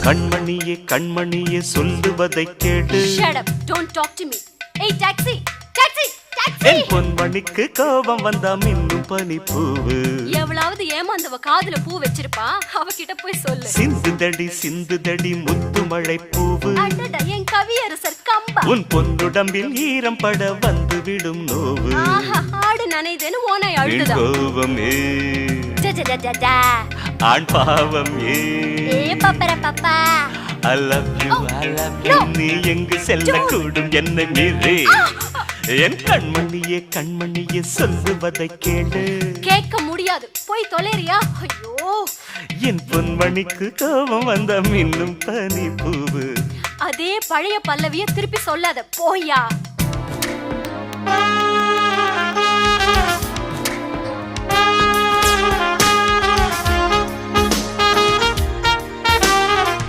கண்மணியே கண்மணியே சொல்லுவதை கேடு. Shut up, don't talk to me. Hey taxi, taxi, taxi. என் பொன்மணிக்கு கோபம் வந்தா மின்னும் பனிப்பூவு. எவ்வளவு ஏமாந்தவ காதுல பூ வச்சிருப்பா, அவகிட்ட போய் சொல்லு. சிந்துதடி முத்து மழை பூவு. அடடா என் கவியரசர் கம்பா. உன் பொன்னுடம்பில் ஈரம் பட வந்து விடும் நோவு. ஆஹா ஆடு நனைதேன்னு ஓனாய் அழுதுதா. கோபமே டடடடடா ஆண் பாவம் ஏ பப்பர Papa. I love you, I love you. நீ எங்கு செல்லக்கூடும் என்னை மீறி. என் கண்மணியே கண்மணியே சொல்லுவதை கேளு. கேட்க முடியாது, போய் தொலைறியா? ஐயோ, என் பொன்மணிக்கு கோபம் வந்த மின்னும் பனி பூவு. அதே பழைய பல்லவிய திருப்பி சொல்லாத, போயா.